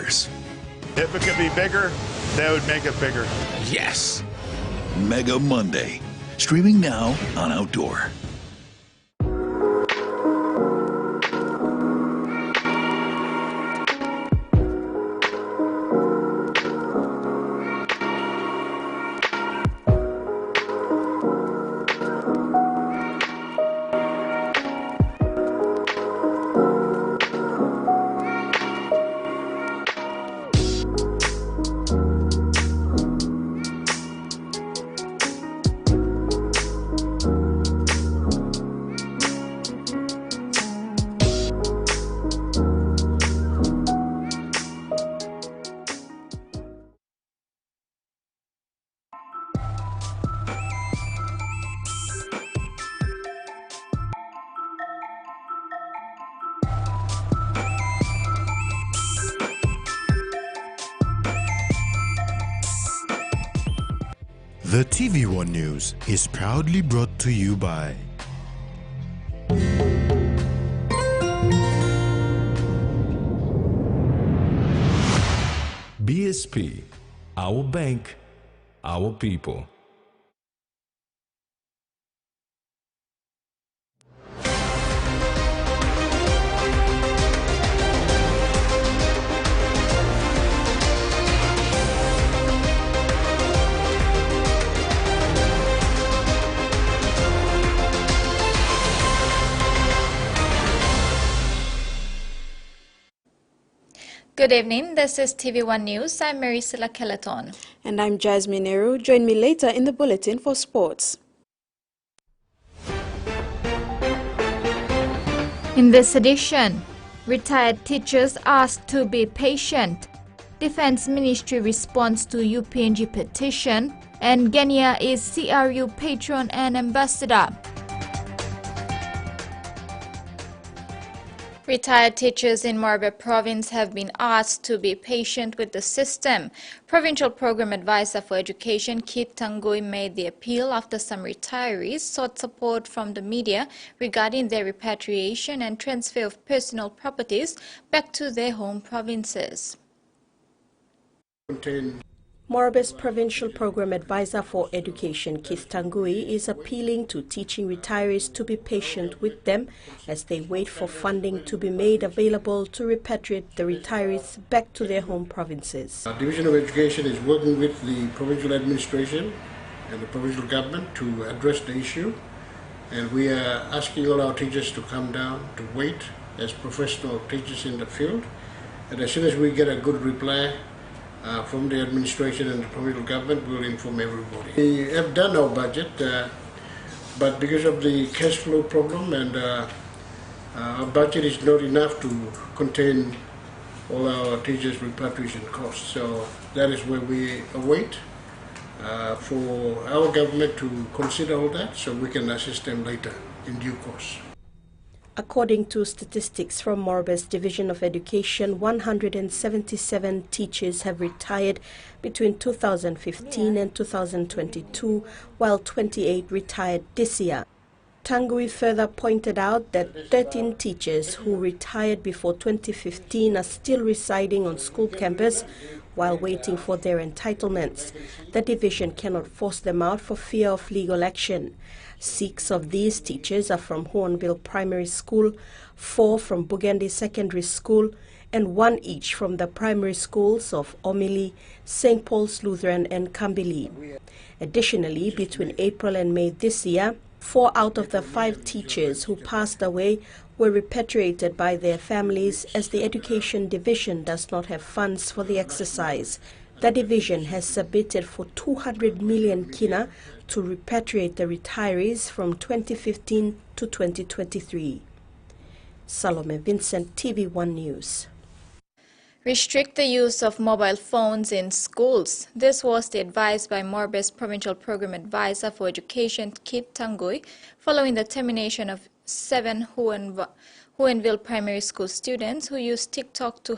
years. If it could be bigger, they would make it bigger. Yes! Mega Monday, streaming now on Outdoor. The TVWAN News is proudly brought to you by BSP, our bank, our people. Good evening, this is TV1 News. I'm Maricela Keleton. And I'm Jasmine Nehru. Join me later in the bulletin for sports. In this edition, retired teachers asked to be patient. Defense Ministry responds to PNG petition. And Kenya is CRU patron and ambassador. Retired teachers in Morobe Province have been asked to be patient with the system. Provincial Program Advisor for Education Kit Tangui made the appeal after some retirees sought support from the media regarding their repatriation and transfer of personal properties back to their home provinces. Morobe's Provincial Program Advisor for Education, Kit Tangui, is appealing to teaching retirees to be patient with them as they wait for funding to be made available to repatriate the retirees back to their home provinces. Our Division of Education is working with the provincial administration and the provincial government to address the issue, and we are asking all our teachers to come down, to wait as professional teachers in the field, and as soon as we get a good reply from the administration and the provincial government, will inform everybody. We have done our budget, but because of the cash flow problem, and our budget is not enough to contain all our teachers' repatriation costs. So that is where we await for our government to consider all that, so we can assist them later in due course. According to statistics from Morobe's Division of Education, 177 teachers have retired between 2015 and 2022, while 28 retired this year. Tangui further pointed out that 13 teachers who retired before 2015 are still residing on school campus while waiting for their entitlements. The division cannot force them out for fear of legal action. 6 of these teachers are from Hornbill Primary School, 4 from Bugandi Secondary School, and 1 each from the primary schools of Omili, St. Paul's Lutheran, and Kambili. Additionally, between April and May this year, 4 out of the 5 teachers who passed away were repatriated by their families as the Education Division does not have funds for the exercise. The division has submitted for 200 million kina to repatriate the retirees from 2015 to 2023. Salome Vincent, TV1 News. Restrict the use of mobile phones in schools. This was the advice by Morobe's Provincial Program Advisor for Education, Kit Tangui, following the termination of 7 Huonville Primary School students who used TikTok to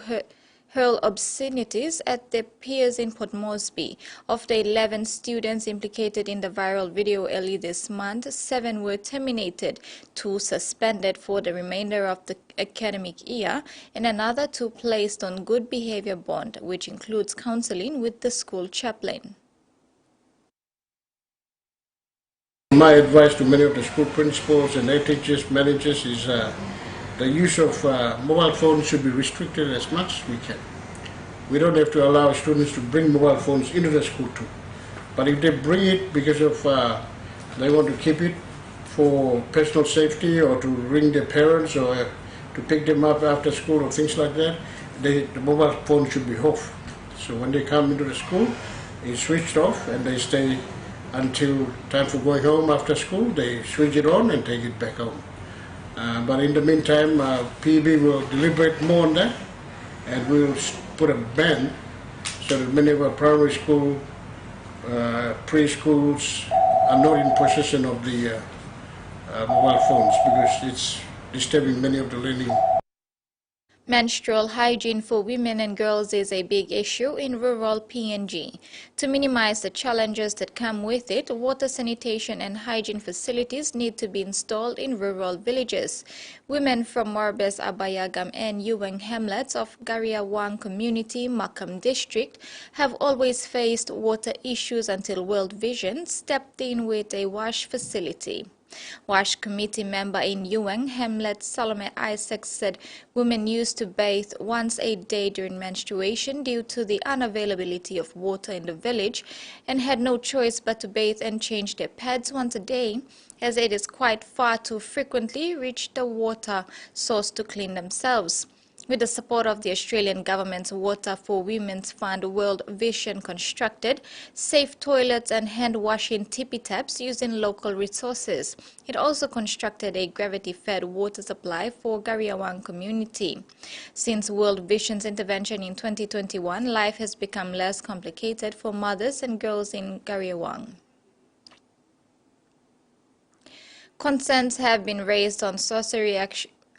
hurl obscenities at their peers in Port Moresby. Of the 11 students implicated in the viral video early this month, 7 were terminated, 2 suspended for the remainder of the academic year, and another 2 placed on good behavior bond, which includes counseling with the school chaplain. My advice to many of the school principals and their teachers, managers is the use of mobile phones should be restricted as much as we can. We don't have to allow students to bring mobile phones into the school too. But if they bring it because of they want to keep it for personal safety or to ring their parents or to pick them up after school or things like that, the mobile phone should be off. So when they come into the school, it's switched off and they stay until time for going home after school. They switch it on and take it back home. But in the meantime, PEB will deliberate more on that, and we'll put a ban so that many of our primary school, preschools are not in possession of the mobile phones because it's disturbing many of the learning. Menstrual hygiene for women and girls is a big issue in rural PNG. To minimize the challenges that come with it, water sanitation and hygiene facilities need to be installed in rural villages. Women from Morbes Abayagam and Yueng hamlets of TVWAN community, Makam district, have always faced water issues until World Vision stepped in with a wash facility. WASH committee member in Yueng Hamlet, Salome Isaac, said women used to bathe once a day during menstruation due to the unavailability of water in the village and had no choice but to bathe and change their pads once a day, as it is quite far to frequently reach the water source to clean themselves. With the support of the Australian government's Water for Women's Fund, World Vision constructed safe toilets and hand-washing tippy taps using local resources. It also constructed a gravity-fed water supply for TVWAN community. Since World Vision's intervention in 2021, life has become less complicated for mothers and girls in TVWAN. Concerns have been raised on sorcery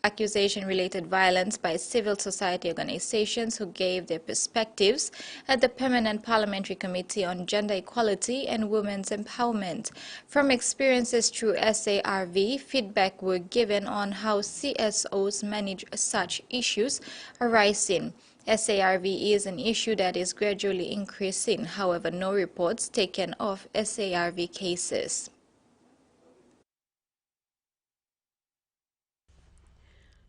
accusation-related violence by civil society organizations who gave their perspectives at the Permanent Parliamentary Committee on Gender Equality and Women's Empowerment. From experiences through SARV, feedback were given on how CSOs manage such issues arising. SARV is an issue that is gradually increasing, however, no reports taken of SARV cases.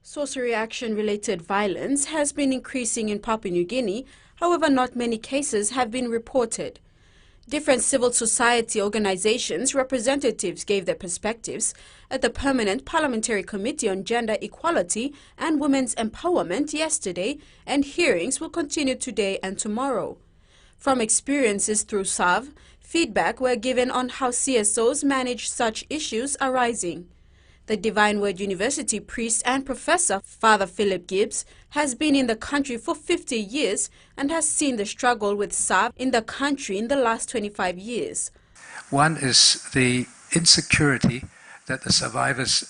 Sorcery action-related violence has been increasing in Papua New Guinea, however not many cases have been reported. Different civil society organizations' representatives gave their perspectives at the Permanent Parliamentary Committee on Gender Equality and Women's Empowerment yesterday, and hearings will continue today and tomorrow. From experiences through SAV, feedback were given on how CSOs manage such issues arising. The Divine Word University priest and professor, Father Philip Gibbs, has been in the country for 50 years and has seen the struggle with SAV in the country in the last 25 years. One is the insecurity that the survivors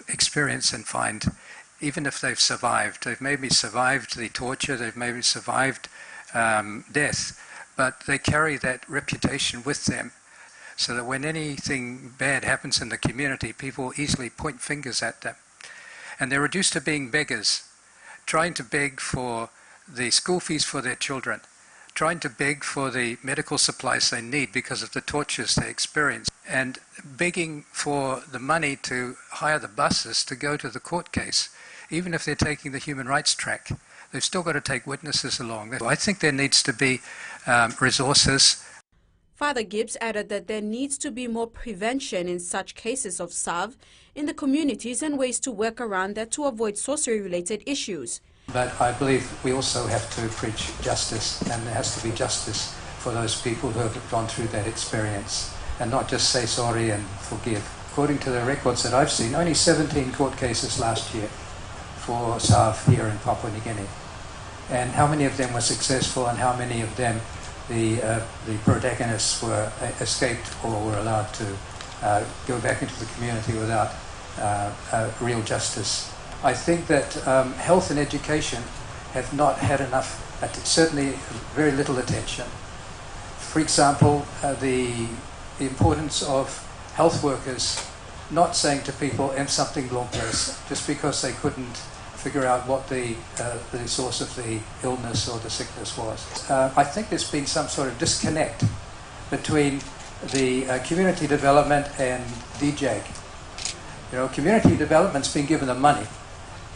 experience and find, even if they've maybe survived the torture, they've maybe survived death, but they carry that reputation with them. So that when anything bad happens in the community, people easily point fingers at them. And they're reduced to being beggars, trying to beg for the school fees for their children, trying to beg for the medical supplies they need because of the tortures they experience, and begging for the money to hire the buses to go to the court case. Even if they're taking the human rights track, they've still got to take witnesses along. I think there needs to be resources. Father Gibbs added that there needs to be more prevention in such cases of SAV in the communities and ways to work around that to avoid sorcery-related issues. But I believe we also have to preach justice, and there has to be justice for those people who have gone through that experience, and not just say sorry and forgive. According to the records that I've seen, only 17 court cases last year for SAV here in Papua New Guinea. And how many of them were successful, and how many of them the protagonists were escaped or were allowed to go back into the community without real justice. I think that health and education have not had enough, certainly very little attention. For example, the importance of health workers not saying to people, "Em something blondes," just because they couldn't figure out what the source of the illness or the sickness was. I think there's been some sort of disconnect between the community development and DJAG. You know, community development's been given the money,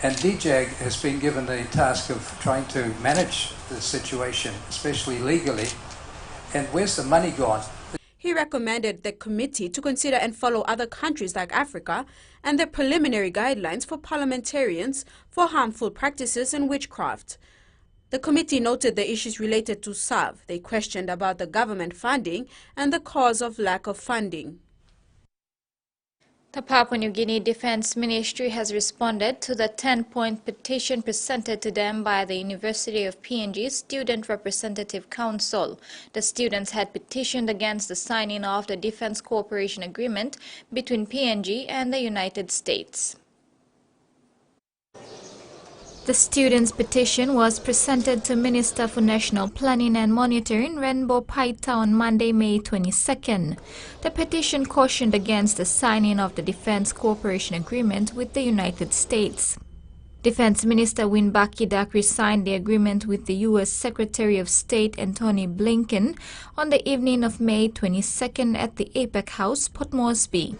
and DJAG has been given the task of trying to manage the situation, especially legally. And where's the money gone? He recommended the committee to consider and follow other countries like Africa and their preliminary guidelines for parliamentarians for harmful practices and witchcraft. The committee noted the issues related to SAV. They questioned about the government funding and the cause of lack of funding. The Papua New Guinea Defense Ministry has responded to the 10-point petition presented to them by the University of PNG Student Representative Council. The students had petitioned against the signing of the Defense Cooperation Agreement between PNG and the United States. The students' petition was presented to Minister for National Planning and Monitoring Renbo Paita on Monday, May 22nd. The petition cautioned against the signing of the Defense Cooperation Agreement with the United States. Defense Minister Winbaki Dakri signed the agreement with the U.S. Secretary of State Antony Blinken on the evening of May 22nd at the APEC House, Port Moresby.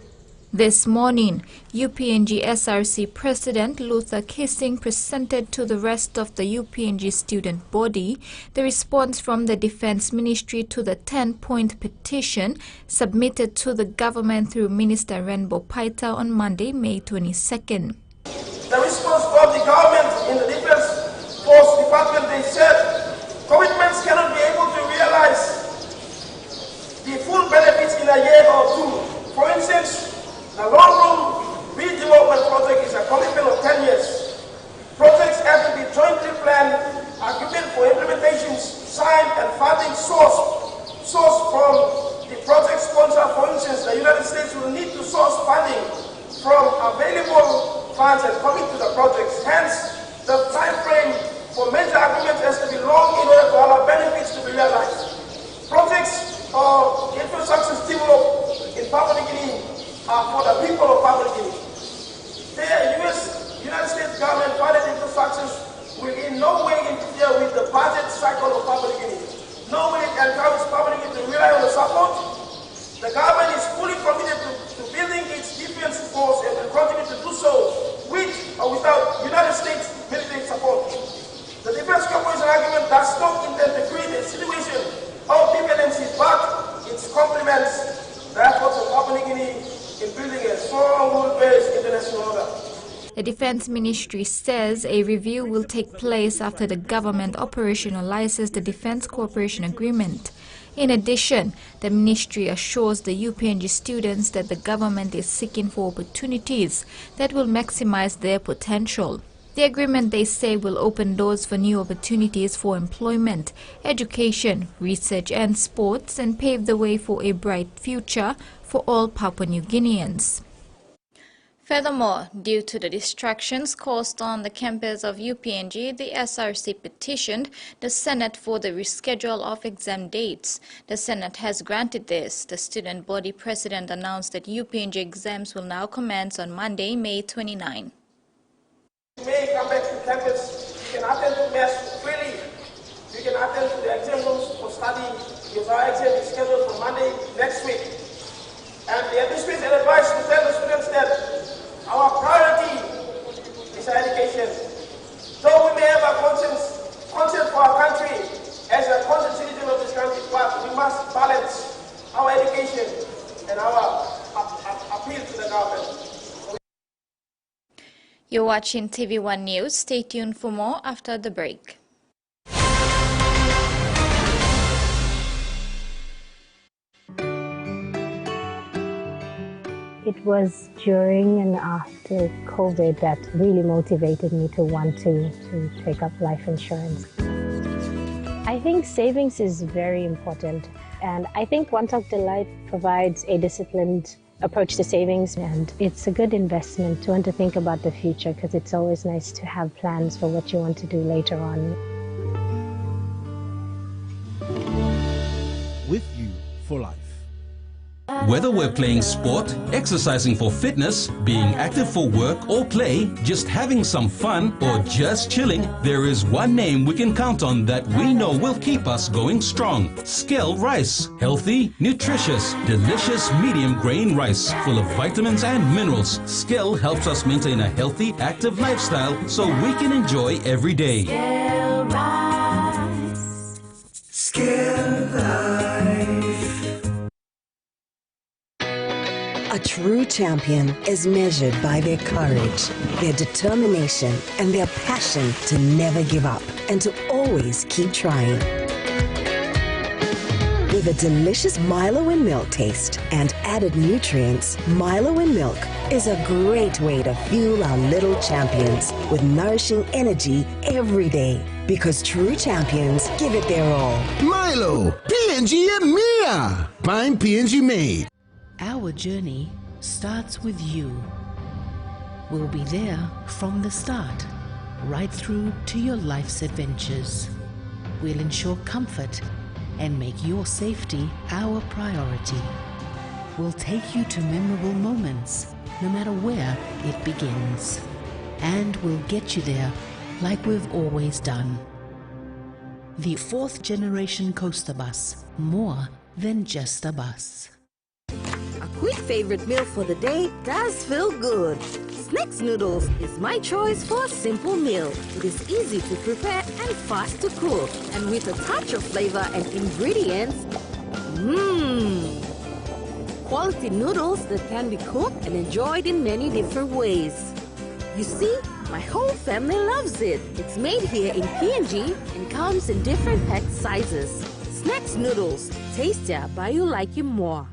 This morning, UPNG SRC President Luther Kissing presented to the rest of the UPNG student body the response from the Defense Ministry to the 10-point petition submitted to the government through Minister Renbo Paita on Monday, May 22nd. The response from the government in the Defense Force Department, they said commitments cannot be able to realize the full benefits in a year or two. For instance, the long-run redevelopment project is a commitment of 10 years. Projects have to be jointly planned, agreement for implementations signed, and funding sourced from the project sponsor. For instance, the United States will need to source funding from available funds and commit to the projects. Hence, the time frame for major agreements has to be long in order for our benefits to be realized. Projects or infrastructures developed in Papua New Guinea are for the people of Papua New Guinea. The United States government funded infrastructures will in no way interfere with the budget cycle of Papua New Guinea. Nor will it encourage Papua New Guinea to rely on the support. The government is fully committed to building its defense force and will continue to do so with or without United States military support. The Defense Cooperation Agreement does not intend to create a situation of dependency, but it complements the efforts of Papua New Guinea in building a strong, rule-based international order. The Defense Ministry says a review will take place after the government operationalizes the Defense Cooperation Agreement. In addition, the ministry assures the UPNG students that the government is seeking for opportunities that will maximize their potential. The agreement, they say, will open doors for new opportunities for employment, education, research and sports, and pave the way for a bright future for all Papua New Guineans. Furthermore, due to the distractions caused on the campus of UPNG, the SRC petitioned the Senate for the reschedule of exam dates. The Senate has granted this. The student body president announced that UPNG exams will now commence on Monday, May 29. You may come back to campus. You can attend to mass freely. You can attend to the exam rooms for study because our exam is scheduled for Monday next week. And the administration advised to tell the students that our priority is education. Though we may have a conscience for our country as a conscious citizen of this country, but we must balance our education and our appeal to the government. You're watching TVWAN News. Stay tuned for more after the break. It was during and after COVID that really motivated me to want to take up life insurance. I think savings is very important, and I think One Talk Delight provides a disciplined approach to savings, and it's a good investment to want to think about the future, because it's always nice to have plans for what you want to do later on. With you for life. Whether we're playing sport, exercising for fitness, being active for work or play, just having some fun, or just chilling, there is one name we can count on that we know will keep us going strong. Skell Rice. Healthy, nutritious, delicious medium grain rice full of vitamins and minerals. Skell helps us maintain a healthy, active lifestyle so we can enjoy every day. Skell Rice. Skell Life. A true champion is measured by their courage, their determination, and their passion to never give up and to always keep trying. With a delicious Milo in milk taste and added nutrients, Milo in milk is a great way to fuel our little champions with nourishing energy every day. Because true champions give it their all. Milo, PNG and Mia. Prime PNG made. Our journey starts with you. We'll be there from the start, right through to your life's adventures. We'll ensure comfort and make your safety our priority. We'll take you to memorable moments, no matter where it begins. And we'll get you there like we've always done. The 4th generation coaster bus, more than just a bus. A quick favorite meal for the day does feel good. Snacks noodles is my choice for a simple meal. It is easy to prepare and fast to cook. And with a touch of flavor and ingredients, quality noodles that can be cooked and enjoyed in many different ways. You see, my whole family loves it. It's made here in PNG and comes in different pack sizes. Snacks noodles, tastier but you like it more.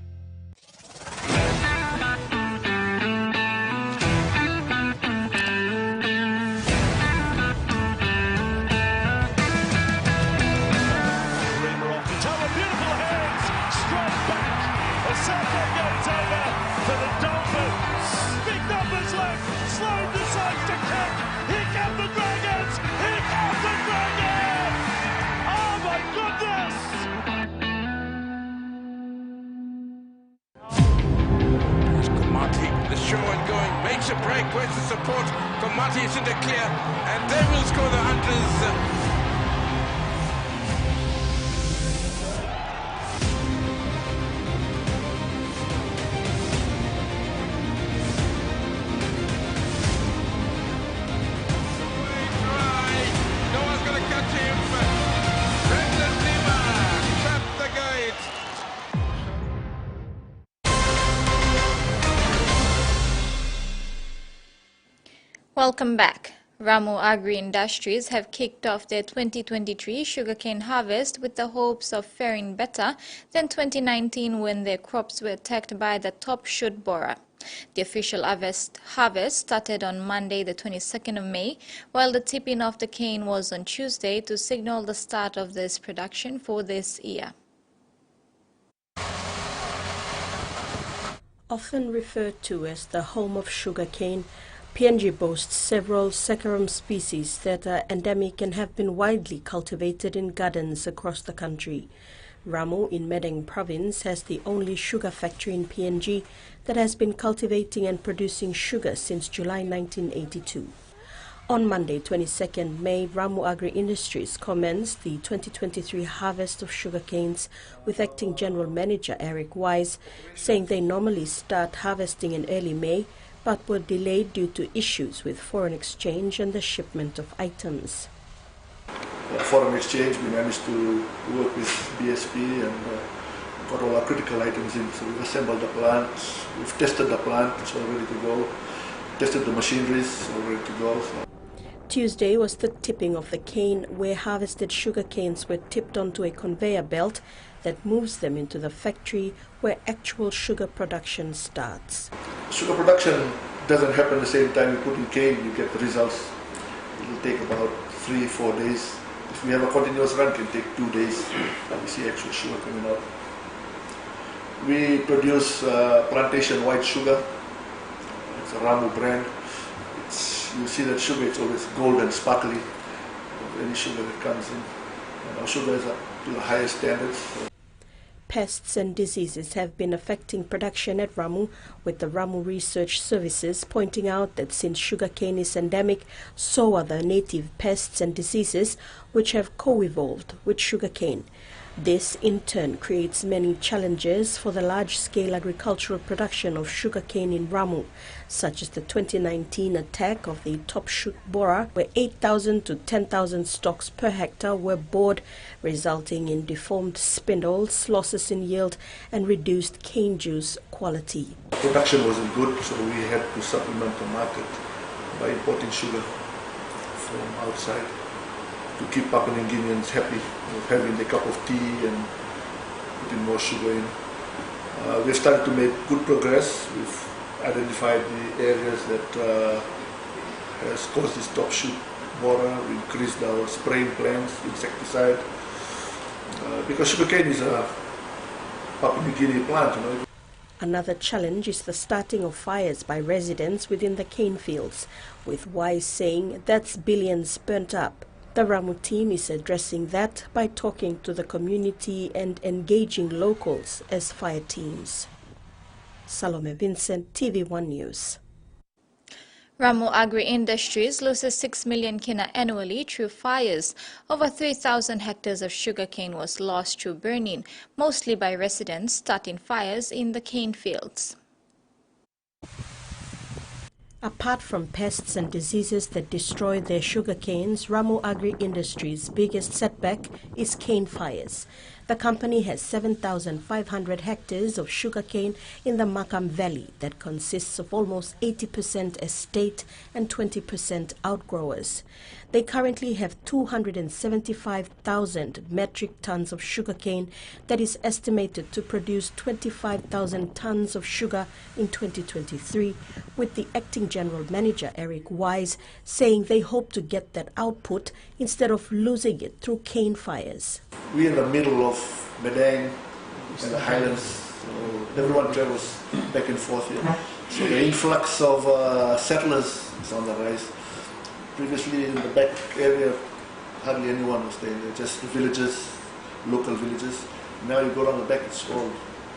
Makes a break, where's the support from Mati? It's in the clear, and they will score the Hunters. No one's going to catch him. Brendan Lima trapped the gate. Welcome back. Ramu Agri Industries have kicked off their 2023 sugarcane harvest with the hopes of faring better than 2019 when their crops were attacked by the top shoot borer. The official harvest started on Monday the 22nd of May, while the tipping of the cane was on Tuesday to signal the start of this production for this year. Often referred to as the home of sugarcane, PNG boasts several saccharum species that are endemic and have been widely cultivated in gardens across the country. Ramu in Medang province has the only sugar factory in PNG that has been cultivating and producing sugar since July 1982. On Monday, 22nd May, Ramu Agri Industries commenced the 2023 harvest of sugarcanes with Acting General Manager Eric Wise, saying they normally start harvesting in early May, but were delayed due to issues with foreign exchange and the shipment of items. Foreign exchange, we managed to work with BSP and got all our critical items in. So we've assembled the plant, we've tested the plant, it's all ready to go, tested the machineries, it's all ready to go. So. Tuesday was the tipping of the cane, where harvested sugar canes were tipped onto a conveyor belt that moves them into the factory where actual sugar production starts. Sugar production doesn't happen the same time you put in cane, you get the results. It will take about 3-4 days. If we have a continuous run, it can take 2 days. You see actual sugar coming out. We produce plantation white sugar. It's a Ramu brand. You see that sugar, it's always golden, sparkly. Any sugar that comes in. And our sugar is up to the highest standards. Pests and diseases have been affecting production at Ramu, with the Ramu Research Services pointing out that since sugarcane is endemic, so are the native pests and diseases which have co-evolved with sugarcane. This, in turn, creates many challenges for the large-scale agricultural production of sugarcane in Ramu, such as the 2019 attack of the top shoot borer, where 8,000 to 10,000 stalks per hectare were bored, resulting in deformed spindles, losses in yield, and reduced cane juice quality. Production wasn't good, so we had to supplement the market by importing sugar from outside to keep Papua New Guineans happy with having a cup of tea and putting more sugar in. We've started to make good progress. We've identified the areas that has caused this top shoot borer. We increased our spraying plants, insecticide, because sugarcane is a Papua New Guinea plant. Another challenge is the starting of fires by residents within the cane fields, with Wise saying that's billions burnt up. The Ramu team is addressing that by talking to the community and engaging locals as fire teams. Salome Vincent, TV1 News. Ramu Agri Industries loses 6 million kina annually through fires. Over 3,000 hectares of sugarcane was lost through burning, mostly by residents starting fires in the cane fields. Apart from pests and diseases that destroy their sugar canes, Ramu Agri Industries' biggest setback is cane fires. The company has 7,500 hectares of sugarcane in the Makam Valley that consists of almost 80% estate and 20% outgrowers. They currently have 275,000 metric tons of sugarcane that is estimated to produce 25,000 tons of sugar in 2023, with the acting general manager, Eric Wise, saying they hope to get that output instead of losing it through cane fires. We're in the middle of Medang and the highlands, so everyone travels back and forth here. So the influx of settlers is on the rise. Previously in the back area, hardly anyone was there, just the villages, local villages. Now you go around the back, it's all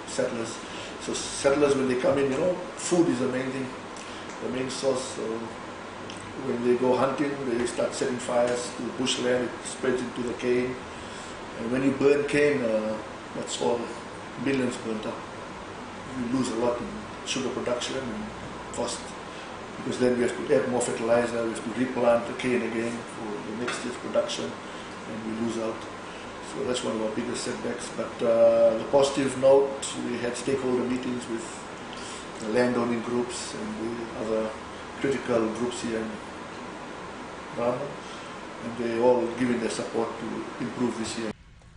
settlers. So settlers, when they come in, food is the main thing, the main source. So when they go hunting, they start setting fires to the bushland, it spreads into the cane. And when you burn cane, that's all, millions burnt up. You lose a lot in sugar production and cost, because then we have to add more fertilizer, we have to replant the cane again for the next year's production, and we lose out. So that's one of our biggest setbacks. But the positive note, we had stakeholder meetings with the landowning groups and the other critical groups here in Ramu, and they all giving their support to improve this year.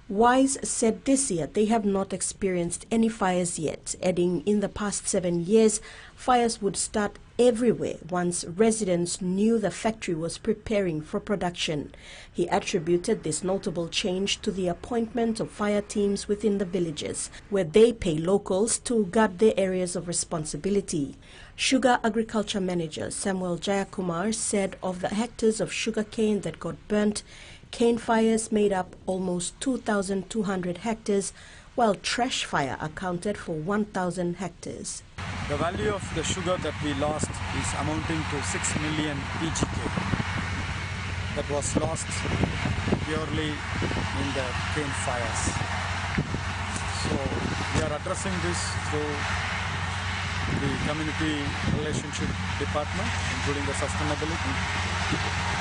Wise said this year they have not experienced any fires yet, adding in the past 7 years, fires would start everywhere once residents knew the factory was preparing for production. He attributed this notable change to the appointment of fire teams within the villages, where they pay locals to guard their areas of responsibility. Sugar Agriculture Manager Samuel Jayakumar said of the hectares of sugarcane that got burnt, cane fires made up almost 2,200 hectares, while trash fire accounted for 1,000 hectares. The value of the sugar that we lost is amounting to 6 million PGK. That was lost purely in the cane fires. So we are addressing this through the Community Relationship Department, including the sustainability,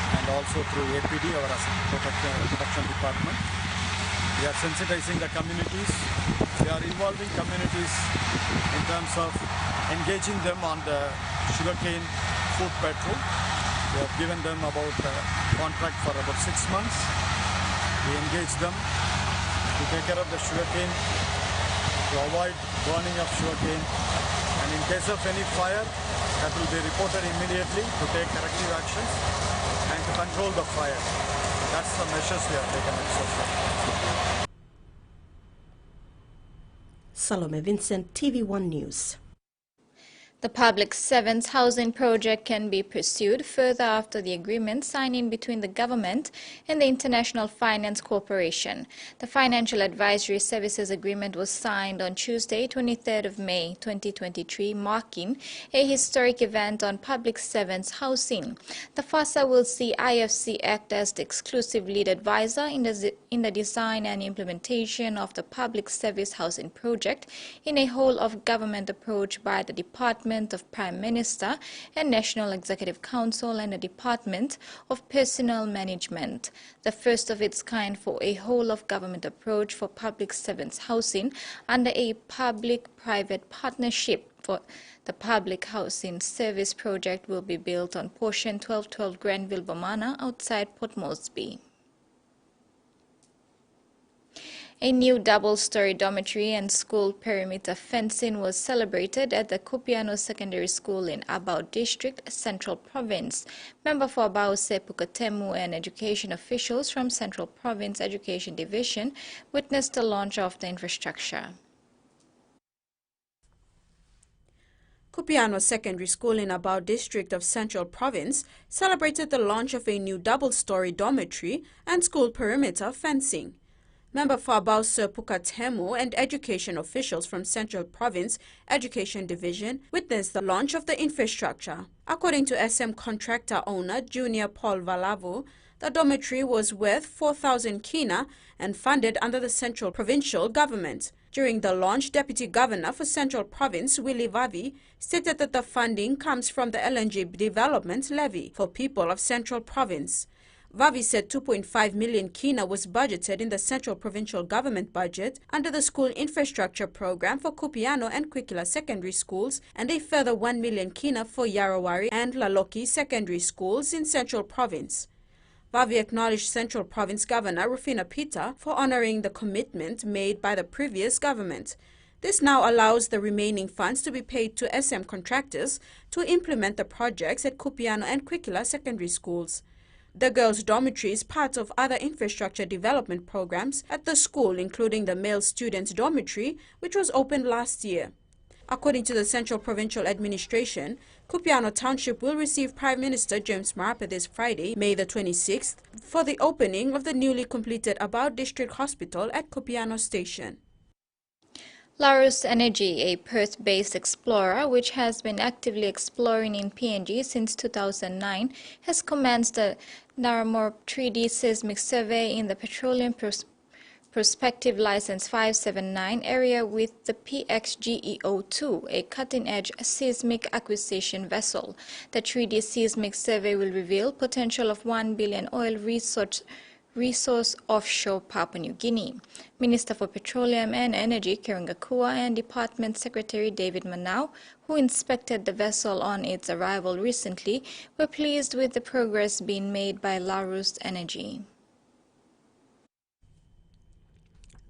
and also through APD, our Asset Protection Department. We are sensitizing the communities. We are involving communities in terms of engaging them on the sugarcane food patrol. We have given them about a contract for about 6 months. We engage them to take care of the sugarcane, to avoid burning of sugarcane, and in case of any fire, that will be reported immediately to take corrective actions and to control the fire. That's the measures we have taken so far. Salome Vincent, TV1 News. The Public Sevens housing project can be pursued further after the agreement signing between the government and the International Finance Corporation. The Financial Advisory Services Agreement was signed on Tuesday, 23rd of May 2023, marking a historic event on Public Sevens housing. The FASA will see IFC act as the exclusive lead advisor in the design and implementation of the Public Service Housing Project in a whole-of-government approach by the Department of Prime Minister and National Executive Council and the Department of Personnel Management, the first of its kind for a whole-of-government approach for public servants housing under a public-private partnership. For the public housing service project will be built on portion 1212 Granville Bomana outside Port Moresby. A new double-story dormitory and school perimeter fencing was celebrated at the Kupiano Secondary School in Abao District, Central Province. Member for Abao Sepukatemu and education officials from Central Province Education Division witnessed the launch of the infrastructure. Kupiano Secondary School in Abao District of Central Province celebrated the launch of a new double-story dormitory and school perimeter fencing. Member for Abao Sepukatemu and education officials from Central Province Education Division witnessed the launch of the infrastructure. According to SM contractor owner Junior Paul Valavu, the dormitory was worth 4,000 kina and funded under the Central Provincial Government. During the launch, Deputy Governor for Central Province, Willie Vavi, stated that the funding comes from the LNG Development Levy for people of Central Province. Vavi said 2.5 million kina was budgeted in the Central Provincial Government budget under the School Infrastructure Program for Kupiano and Kwikila Secondary Schools and a further 1 million kina for Yarawari and Laloki Secondary Schools in Central Province. Vavi acknowledged Central Province Governor Rufina Peter for honoring the commitment made by the previous government. This now allows the remaining funds to be paid to SM contractors to implement the projects at Kupiano and Kwikila Secondary Schools. The girls' dormitory is part of other infrastructure development programs at the school, including the male students' dormitory, which was opened last year. According to the Central Provincial Administration, Kupiano Township will receive Prime Minister James Marape this Friday, May the 26th, for the opening of the newly completed Abao District Hospital at Kupiano Station. Larus Energy, a Perth-based explorer which has been actively exploring in PNG since 2009, has commenced the Naramore 3D seismic survey in the Petroleum Prospective License 579 area with the PXGEO-2, a cutting-edge seismic acquisition vessel. The 3D seismic survey will reveal potential of 1 billion oil resource offshore Papua New Guinea. Minister for Petroleum and Energy Kirungakua and Department Secretary David Manau, who inspected the vessel on its arrival recently, were pleased with the progress being made by Larus Energy.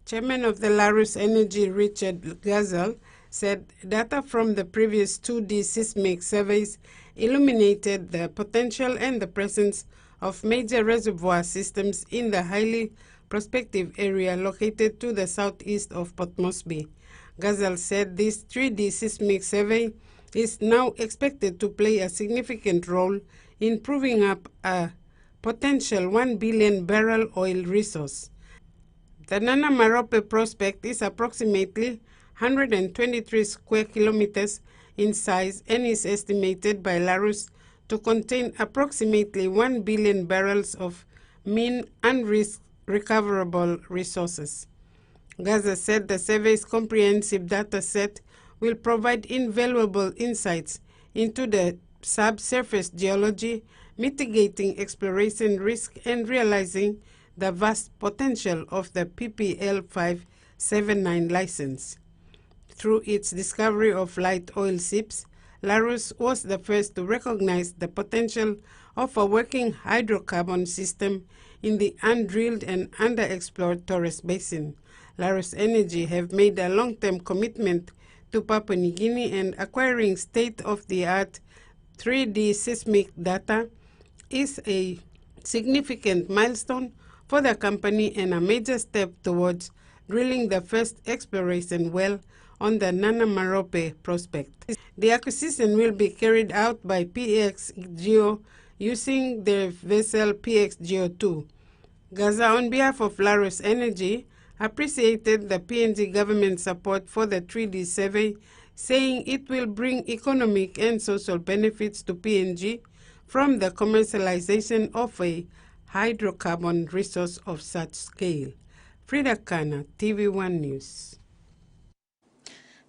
Chairman of the Larus Energy, Richard Gazel, said data from the previous 2D seismic surveys illuminated the potential and the presence of major reservoir systems in the highly prospective area located to the southeast of Port Moresby. Gazel said this 3D seismic survey is now expected to play a significant role in proving up a potential 1 billion barrel oil resource. The Nana Marope prospect is approximately 123 square kilometers in size and is estimated by Larus to contain approximately 1 billion barrels of mean unrecoverable resources. Gaza said the survey's comprehensive data set will provide invaluable insights into the subsurface geology, mitigating exploration risk and realizing the vast potential of the PPL 579 license. Through its discovery of light oil seeps, Larus was the first to recognize the potential of a working hydrocarbon system in the undrilled and underexplored Torres Basin. Larus Energy have made a long-term commitment to Papua New Guinea, and acquiring state-of-the-art 3D seismic data is a significant milestone for the company and a major step towards drilling the first exploration well on the Nana Marope prospect. The acquisition will be carried out by PXGEO using their vessel PXGEO-2. Gaza, on behalf of Laros Energy, appreciated the PNG government support for the 3D survey, saying it will bring economic and social benefits to PNG from the commercialization of a hydrocarbon resource of such scale. Frida Kana, TVWAN News.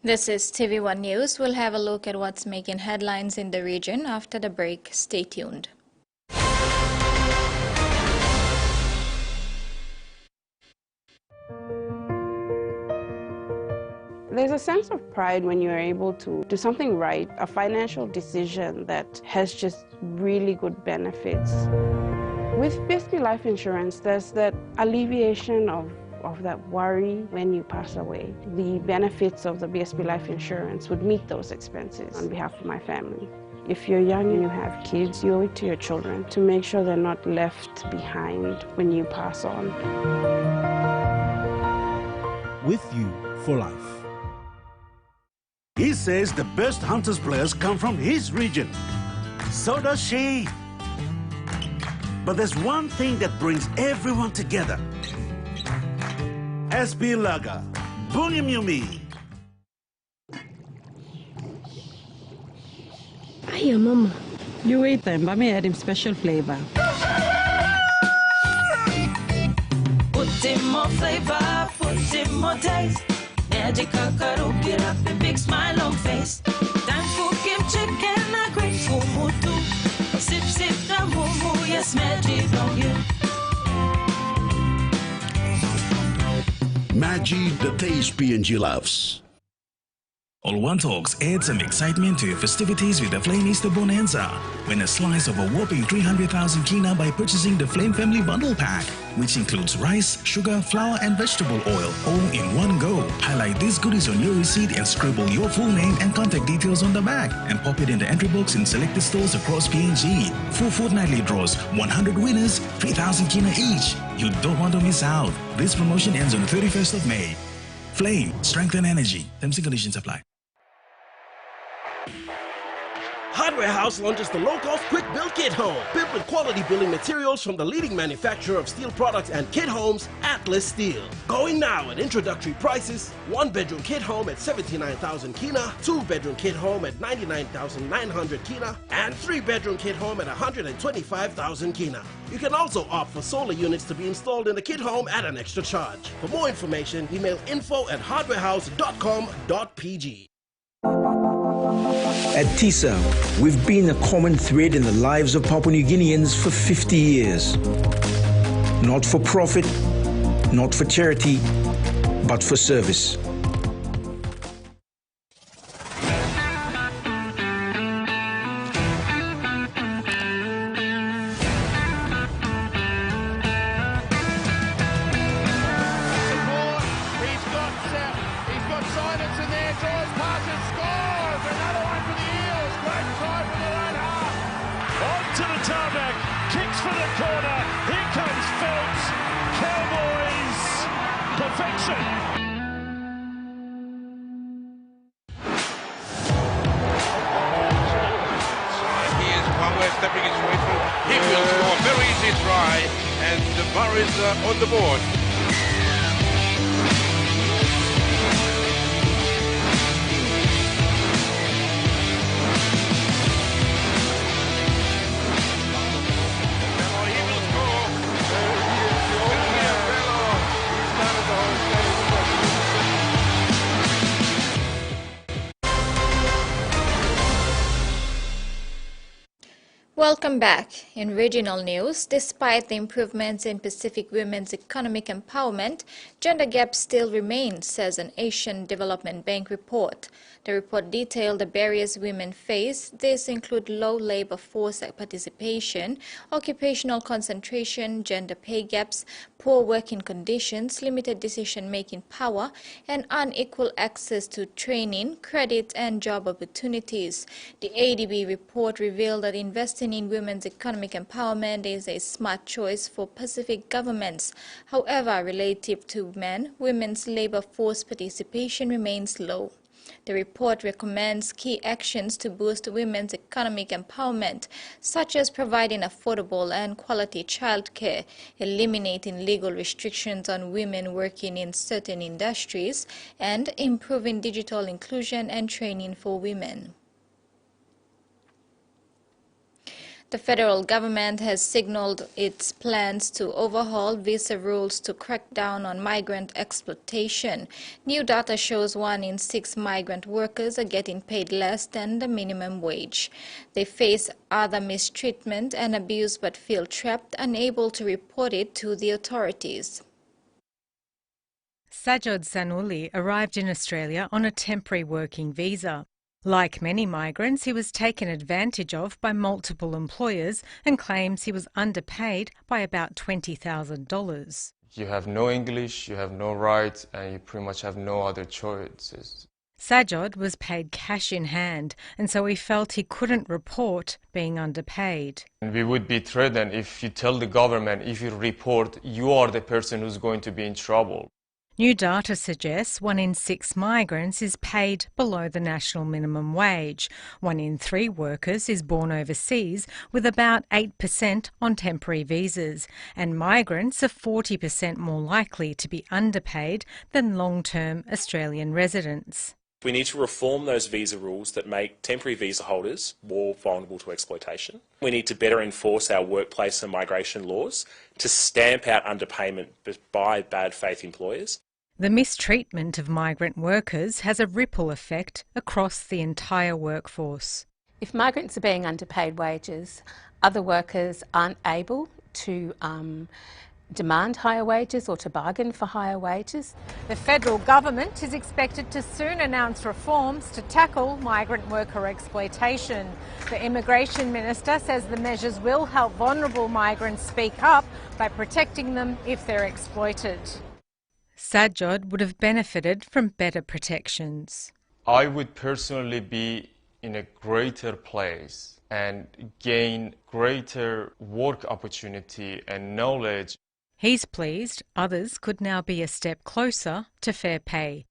This is TVWAN News. We'll have a look at what's making headlines in the region after the break. Stay tuned. There's a sense of pride when you're able to do something right, a financial decision that has just really good benefits. With BSP Life Insurance, there's that alleviation of that worry when you pass away. The benefits of the BSP Life Insurance would meet those expenses on behalf of my family. If you're young and you have kids, you owe it to your children to make sure they're not left behind when you pass on. With you for life. He says the best Hunters players come from his region. So does she. But there's one thing that brings everyone together. SP Lager, Bunyamyumi. Hiya, Mama. You wait then, but me add him special flavor. Put in more flavor, put in more taste. Magic Kakaru, get up a big smile on face. Time for Kim chicken, a great fumu too. Sip, sip, the mumu, yes, magic on you. Maggi, the taste PNG loves. All One Talks adds some excitement to your festivities with the Flame Easter Bonanza. Win a slice of a whopping 300,000 kina by purchasing the Flame Family Bundle Pack, which includes rice, sugar, flour and vegetable oil, all in one go. Highlight these goodies on your receipt and scribble your full name and contact details on the back and pop it in the entry box in selected stores across PNG. Full fortnightly draws, 100 winners, 3,000 kina each. You don't want to miss out. This promotion ends on the 31st of May. Flame, strength and energy. Terms and conditions apply. Hardware House launches the low-cost quick build kit home, built with quality building materials from the leading manufacturer of steel products and kit homes, Atlas Steel. Going now at introductory prices: 1-bedroom kit home at 79,000 kina, 2-bedroom kit home at 99,900 kina, and 3-bedroom kit home at 125,000 kina. You can also opt for solar units to be installed in the kit home at an extra charge. For more information, email info@hardwarehouse.com.pg. At TISA, we've been a common thread in the lives of Papua New Guineans for 50 years. Not for profit, not for charity, but for service. Stepping his way through. He will score a very easy try, and the bar is on the board. He will score. Welcome back. In regional news, despite the improvements in Pacific women's economic empowerment, gender gaps still remain, says an Asian Development Bank report. The report detailed the barriers women face. These include low labor force participation, occupational concentration, gender pay gaps, poor working conditions, limited decision-making power, and unequal access to training, credit, and job opportunities. The ADB report revealed that investing in women's economic empowerment is a smart choice for Pacific governments. However, relative to men, women's labor force participation remains low. The report recommends key actions to boost women's economic empowerment, such as providing affordable and quality childcare, eliminating legal restrictions on women working in certain industries, and improving digital inclusion and training for women. The federal government has signaled its plans to overhaul visa rules to crack down on migrant exploitation. New data shows 1 in 6 migrant workers are getting paid less than the minimum wage. They face other mistreatment and abuse but feel trapped, unable to report it to the authorities. Sajod Sanuli arrived in Australia on a temporary working visa. Like many migrants, he was taken advantage of by multiple employers and claims he was underpaid by about $20,000. You have no English, you have no rights, and you pretty much have no other choices. Sajod was paid cash in hand, and so he felt he couldn't report being underpaid. We would be threatened if you tell the government, if you report, you are the person who's going to be in trouble. New data suggests 1 in 6 migrants is paid below the national minimum wage. 1 in 3 workers is born overseas, with about 8% on temporary visas, and migrants are 40% more likely to be underpaid than long-term Australian residents. We need to reform those visa rules that make temporary visa holders more vulnerable to exploitation. We need to better enforce our workplace and migration laws to stamp out underpayment by bad faith employers. The mistreatment of migrant workers has a ripple effect across the entire workforce. If migrants are being underpaid wages, other workers aren't able to demand higher wages or to bargain for higher wages. The federal government is expected to soon announce reforms to tackle migrant worker exploitation. The Immigration Minister says the measures will help vulnerable migrants speak up by protecting them if they're exploited. Sajod would have benefited from better protections. I would personally be in a greater place and gain greater work opportunity and knowledge. He's pleased others could now be a step closer to fair pay.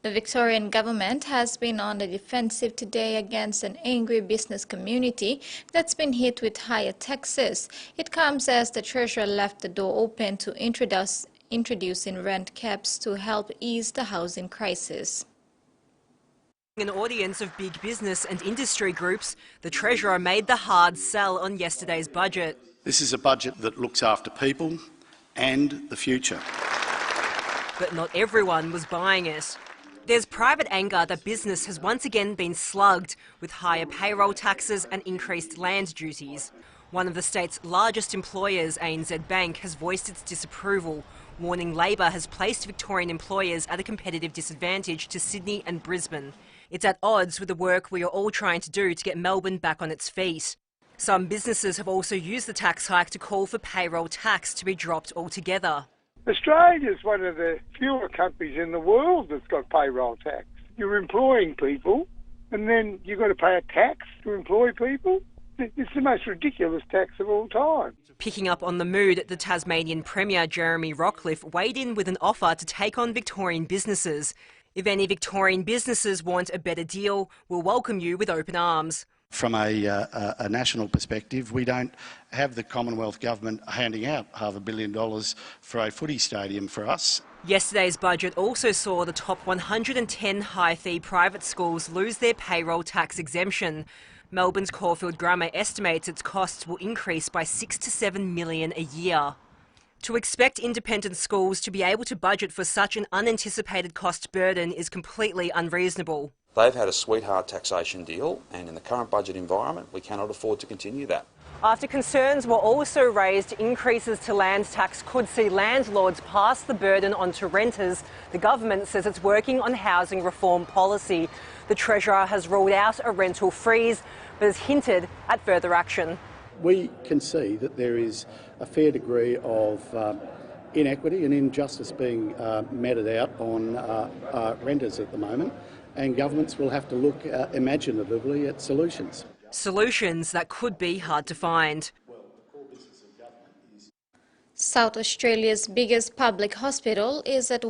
The Victorian government has been on the defensive today against an angry business community that's been hit with higher taxes. It comes as the Treasurer left the door open to introducing rent caps to help ease the housing crisis. An audience of big business and industry groups, the Treasurer made the hard sell on yesterday's budget. This is a budget that looks after people and the future. But not everyone was buying it. There's private anger that business has once again been slugged with higher payroll taxes and increased land duties. One of the state's largest employers, ANZ Bank, has voiced its disapproval, warning Labor has placed Victorian employers at a competitive disadvantage to Sydney and Brisbane. It's at odds with the work we are all trying to do to get Melbourne back on its feet. Some businesses have also used the tax hike to call for payroll tax to be dropped altogether. Australia is one of the fewer countries in the world that's got payroll tax. You're employing people and then you've got to pay a tax to employ people? It's the most ridiculous tax of all time. Picking up on the mood, the Tasmanian Premier Jeremy Rockliff weighed in with an offer to take on Victorian businesses. If any Victorian businesses want a better deal, we'll welcome you with open arms. From a national perspective, we don't have the Commonwealth Government handing out $500 million for a footy stadium for us. Yesterday's budget also saw the top 110 high-fee private schools lose their payroll tax exemption. Melbourne's Caulfield Grammar estimates its costs will increase by $6 to $7 million a year. To expect independent schools to be able to budget for such an unanticipated cost burden is completely unreasonable. They've had a sweetheart taxation deal, and in the current budget environment, we cannot afford to continue that. After concerns were also raised, increases to land tax could see landlords pass the burden on to renters. The government says it's working on housing reform policy. The Treasurer has ruled out a rental freeze, but has hinted at further action. We can see that there is a fair degree of inequity and injustice being meted out on renters at the moment, and governments will have to look imaginatively at solutions. Solutions that could be hard to find. South Australia's biggest public hospital is at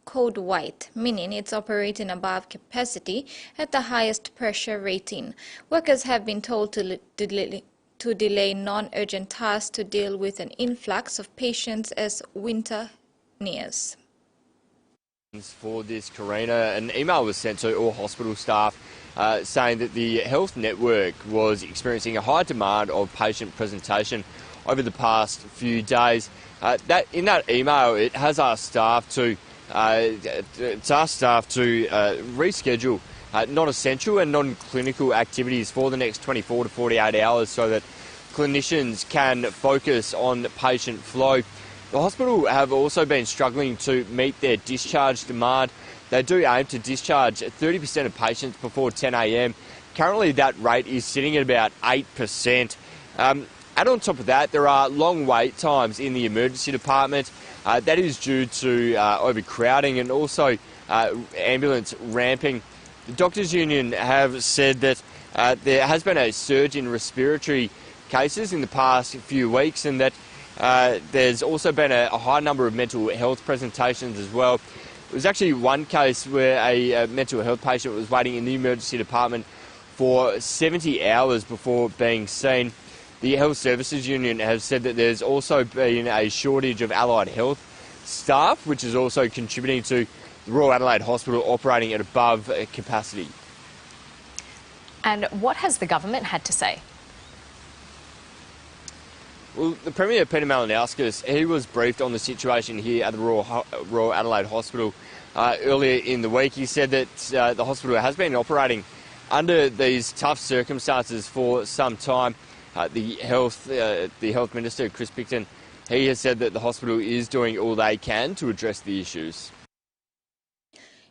code white, meaning it's operating above capacity at the highest pressure rating. Workers have been told to delay non-urgent tasks to deal with an influx of patients as winter nears. For this, Karina, an email was sent to all hospital staff saying that the health network was experiencing a high demand of patient presentation over the past few days. In that email, it has asked staff to reschedule non-essential and non-clinical activities for the next 24 to 48 hours so that clinicians can focus on patient flow. The hospital have also been struggling to meet their discharge demand. They do aim to discharge 30% of patients before 10 a.m. Currently, that rate is sitting at about 8%. And on top of that, there are long wait times in the emergency department. That is due to overcrowding and also ambulance ramping. The Doctors' Union have said that there has been a surge in respiratory cases in the past few weeks and that there's also been a high number of mental health presentations as well. There was actually one case where a mental health patient was waiting in the emergency department for 70 hours before being seen. The Health Services Union has said that there's also been a shortage of allied health staff, which is also contributing to the Royal Adelaide Hospital operating at above capacity. And what has the government had to say? Well, the Premier, Peter Malinauskas, he was briefed on the situation here at the Royal Adelaide Hospital earlier in the week. He said that the hospital has been operating under these tough circumstances for some time. The Health Minister, Chris Picton, he has said that the hospital is doing all they can to address the issues.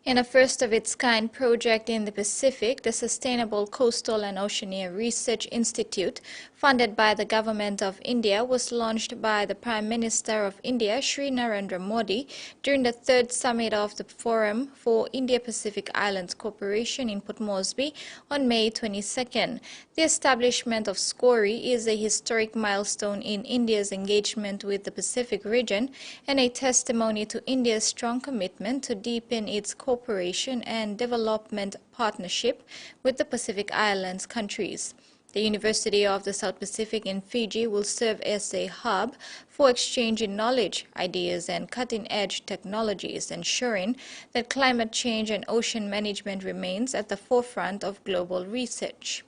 In a first-of-its-kind project in the Pacific, the Sustainable Coastal and Oceanic Research Institute, funded by the Government of India, was launched by the Prime Minister of India, Shri Narendra Modi, during the third summit of the Forum for India-Pacific Islands Cooperation in Port Moresby on May 22nd. The establishment of SCORI is a historic milestone in India's engagement with the Pacific region and a testimony to India's strong commitment to deepen its cooperation and development partnership with the Pacific Islands countries. The University of the South Pacific in Fiji will serve as a hub for exchanging knowledge, ideas, and cutting-edge technologies, ensuring that climate change and ocean management remains at the forefront of global research.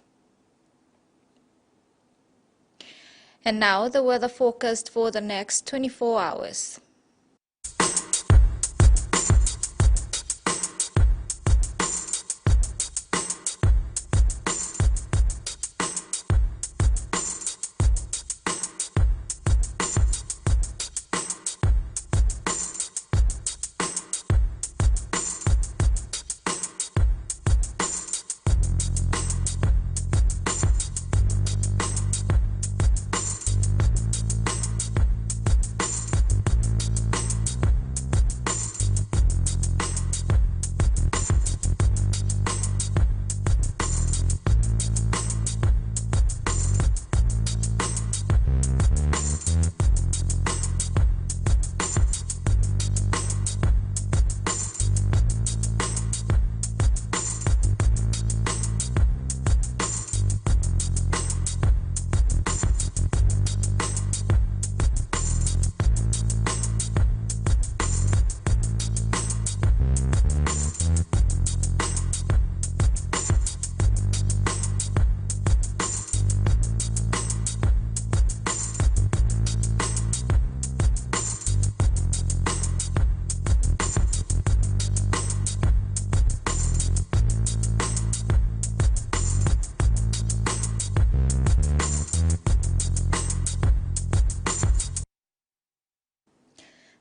And now the weather forecast for the next 24 hours.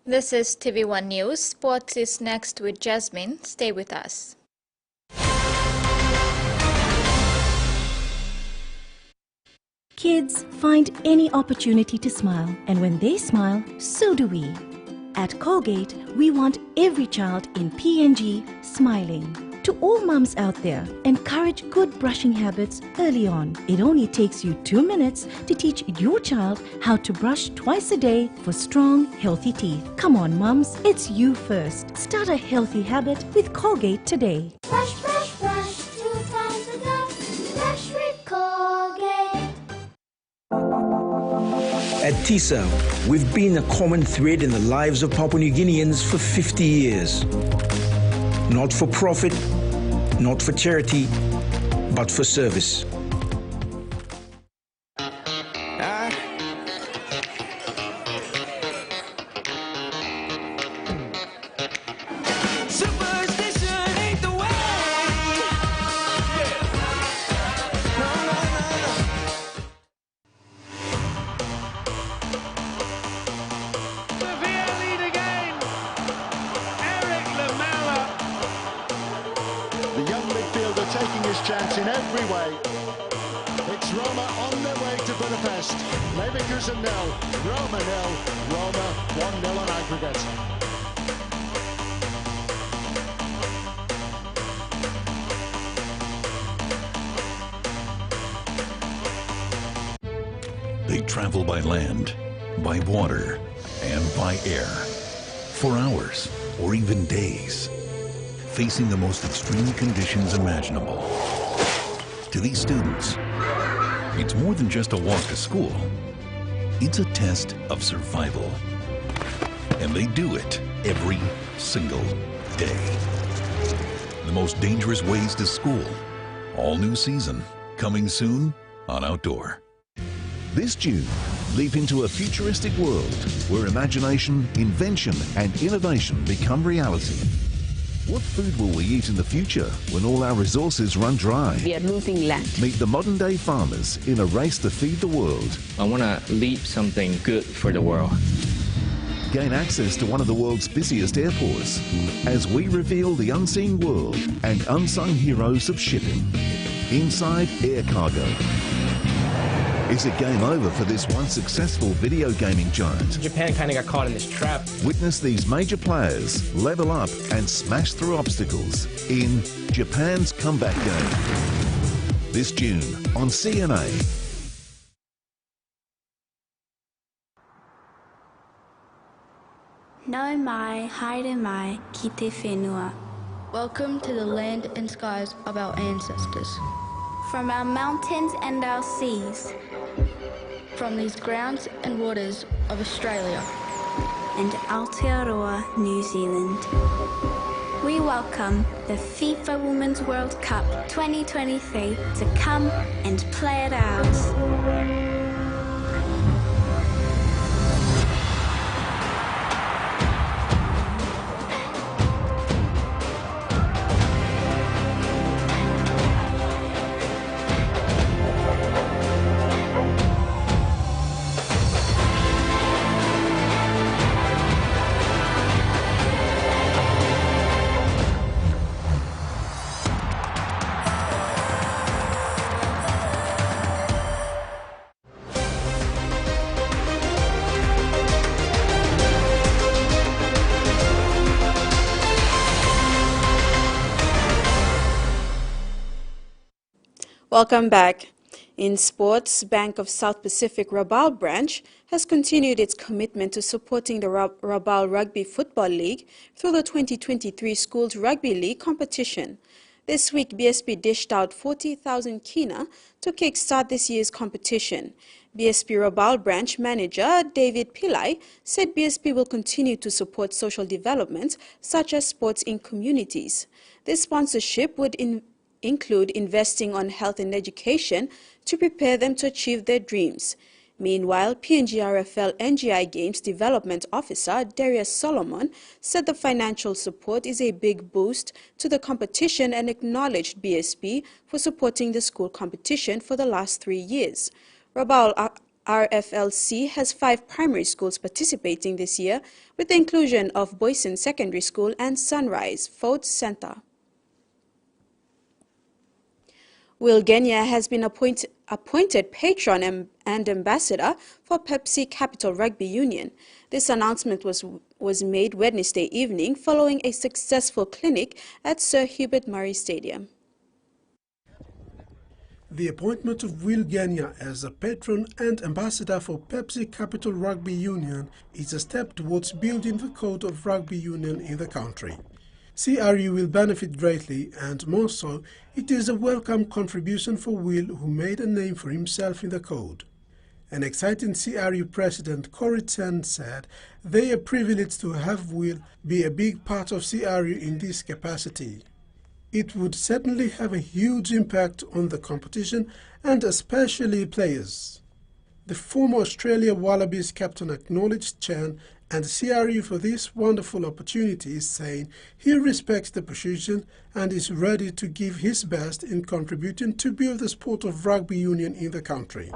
This is TV1 News. Sports is next with Jasmine. Stay with us. Kids find any opportunity to smile, and when they smile, so do we. At Colgate, we want every child in PNG smiling. To all mums out there, encourage good brushing habits early on. It only takes you 2 minutes to teach your child how to brush twice a day for strong, healthy teeth. Come on, mums, it's you first. Start a healthy habit with Colgate today. Brush, brush, brush, 2 times a day. Brush with Colgate. At TISA, we've been a common thread in the lives of Papua New Guineans for 50 years. Not for profit, not for charity, but for service. Taking his chance in every way. It's Roma on their way to Budapest. Leverkusen 0, Roma 0, Roma 1-0 on aggregate. They travel by land, by water, and by air for hours or even days, facing the most extreme conditions imaginable. To these students, it's more than just a walk to school. It's a test of survival. And they do it every single day. The most dangerous ways to school. All new season, coming soon on Outdoor. This June, leap into a futuristic world where imagination, invention and innovation become reality. What food will we eat in the future when all our resources run dry? We are losing land. Meet the modern-day farmers in a race to feed the world. I want to leave something good for the world. Gain access to one of the world's busiest airports as we reveal the unseen world and unsung heroes of shipping. Inside Air Cargo. Is it game over for this once successful video gaming giant? Japan kind of got caught in this trap. Witness these major players level up and smash through obstacles in Japan's Comeback Game. This June on CNA. No mai, haere mai, ki te whenua. Welcome to the land and skies of our ancestors. From our mountains and our seas. From these grounds and waters of Australia. And Aotearoa, New Zealand. We welcome the FIFA Women's World Cup 2023 to come and play at ours. Welcome back. In sports, Bank of South Pacific Rabaul branch has continued its commitment to supporting the Rabaul Rugby Football League through the 2023 Schools Rugby League competition. This week, BSP dished out 40,000 kina to kickstart this year's competition. BSP Rabaul branch manager David Pillai said BSP will continue to support social development such as sports in communities. This sponsorship would include investing on health and education to prepare them to achieve their dreams. Meanwhile, PNG RFL NGI Games Development Officer Darius Solomon said the financial support is a big boost to the competition and acknowledged BSP for supporting the school competition for the last 3 years. Rabaul RFLC has 5 primary schools participating this year with the inclusion of Boyson Secondary School and Sunrise Ford Center. Will Genia has been appointed patron and ambassador for Pepsi Capital Rugby Union. This announcement was was made Wednesday evening following a successful clinic at Sir Hubert Murray Stadium. The appointment of Will Genia as a patron and ambassador for Pepsi Capital Rugby Union is a step towards building the code of rugby union in the country. CRU will benefit greatly, and more so, it is a welcome contribution for Will, who made a name for himself in the code. An exciting CRU president, Corey Chen, said they are privileged to have Will be a big part of CRU in this capacity. It would certainly have a huge impact on the competition and especially players. The former Australia Wallabies captain acknowledged Chen and CRU for this wonderful opportunity, saying he respects the position and is ready to give his best in contributing to build the sport of rugby union in the country.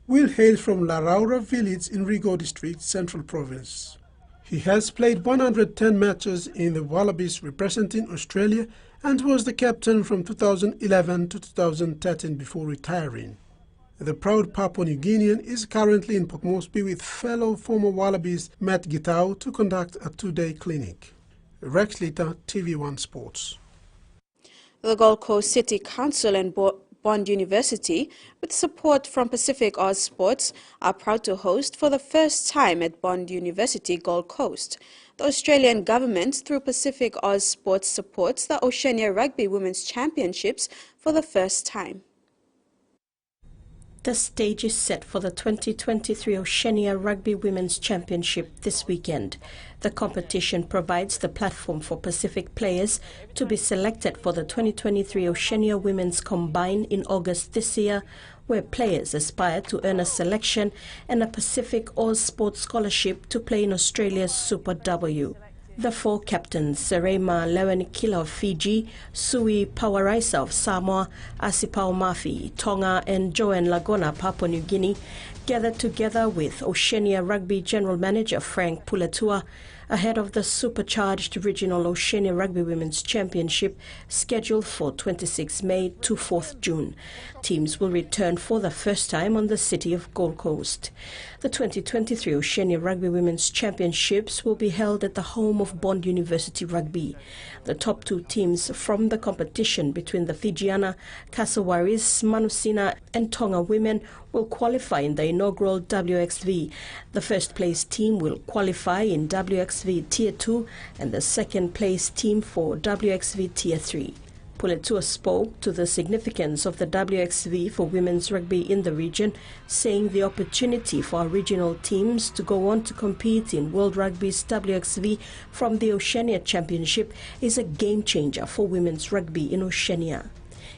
Will hails from La Raura village in Rigo district, Central Province. He has played 110 matches in the Wallabies representing Australia and was the captain from 2011 to 2013 before retiring. The proud Papua New Guinean is currently in Port Moresby with fellow former Wallabies Matt Gitau to conduct a two-day clinic. Rex Litter, TV1 Sports. The Gold Coast City Council and Bond University, with support from Pacific Oz Sports, are proud to host for the first time at Bond University Gold Coast. The Australian government, through Pacific Oz Sports, supports the Oceania Rugby Women's Championships for the first time. The stage is set for the 2023 Oceania Rugby Women's Championship this weekend. The competition provides the platform for Pacific players to be selected for the 2023 Oceania Women's Combine in August this year, where players aspire to earn a selection and a Pacific Oz Sports scholarship to play in Australia's Super W. The four captains, Serema Lewenikila of Fiji, Sui Pawaraisa of Samoa, Asipao Mafi, Tonga and Joanne Lagona, Papua New Guinea, gathered together with Oceania Rugby General Manager Frank Puletua ahead of the supercharged Regional Oceania Rugby Women's Championship scheduled for 26 May to 4th June. Teams will return for the first time on the city of Gold Coast. The 2023 Oceania Rugby Women's Championships will be held at the home of Bond University Rugby. The top two teams from the competition between the Fijiana, Kasawaris, Manusina and Tonga women will qualify in the inaugural WXV. The first place team will qualify in WXV Tier 2 and the second place team for WXV Tier 3. Puletua spoke to the significance of the WXV for women's rugby in the region, saying the opportunity for our regional teams to go on to compete in World Rugby's WXV from the Oceania Championship is a game changer for women's rugby in Oceania.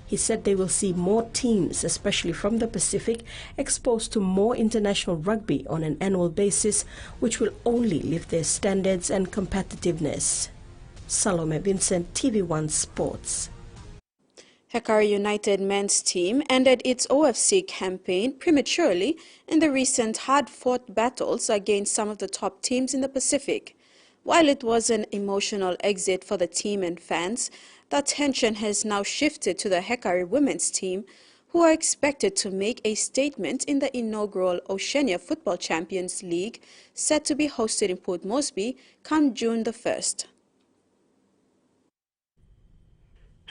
He said they will see more teams, especially from the Pacific, exposed to more international rugby on an annual basis, which will only lift their standards and competitiveness. Salome Vincent, TV1 Sports. Hekari United men's team ended its OFC campaign prematurely in the recent hard-fought battles against some of the top teams in the Pacific. While it was an emotional exit for the team and fans, the attention has now shifted to the Hekari women's team, who are expected to make a statement in the inaugural Oceania Football Champions League, set to be hosted in Port Moresby come June the 1st.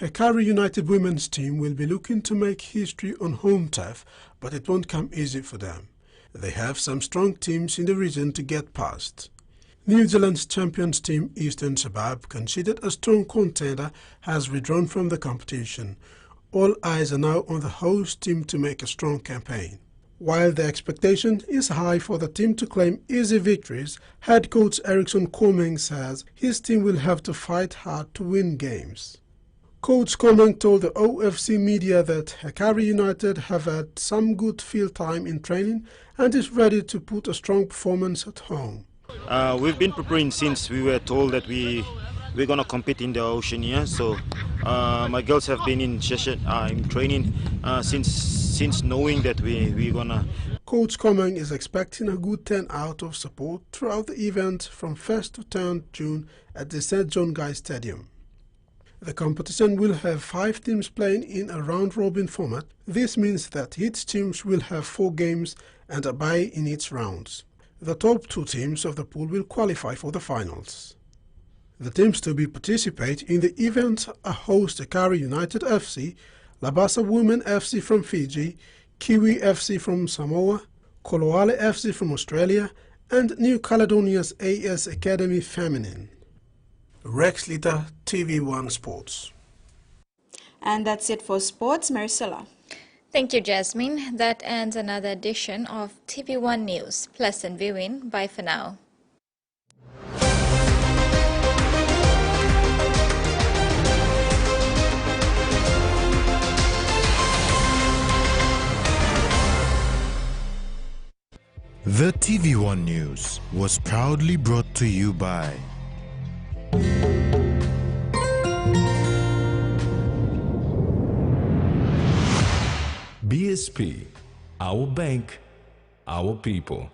Hekari United women's team will be looking to make history on home turf, but it won't come easy for them. They have some strong teams in the region to get past. New Zealand's champions team Eastern Suburb, considered a strong contender, has withdrawn from the competition. All eyes are now on the host team to make a strong campaign. While the expectation is high for the team to claim easy victories, head coach Eriksson Komeng says his team will have to fight hard to win games. Coach Komeng told the OFC media that Hekari United have had some good field time in training and is ready to put a strong performance at home. We've been preparing since we were told that we're going to compete in the Oceania. So my girls have been in session, in training since knowing that we're going to. Coach Komeng is expecting a good turnout of support throughout the event from 1st to 10th June at the St. John Guy Stadium. The competition will have 5 teams playing in a round-robin format. This means that each team will have 4 games and a bye in each round. The top 2 teams of the pool will qualify for the finals. The teams to be participate in the event are host Kari United FC, Labasa Women FC from Fiji, Kiwi FC from Samoa, Koloale FC from Australia, and New Caledonia's AS Academy Feminine. Rex Lita, TV1 Sports. And that's it for sports. Maricela. Thank you, Jasmine. That ends another edition of TV1 News. Pleasant viewing. Bye for now. The TV1 News was proudly brought to you by BSP, our bank, our people.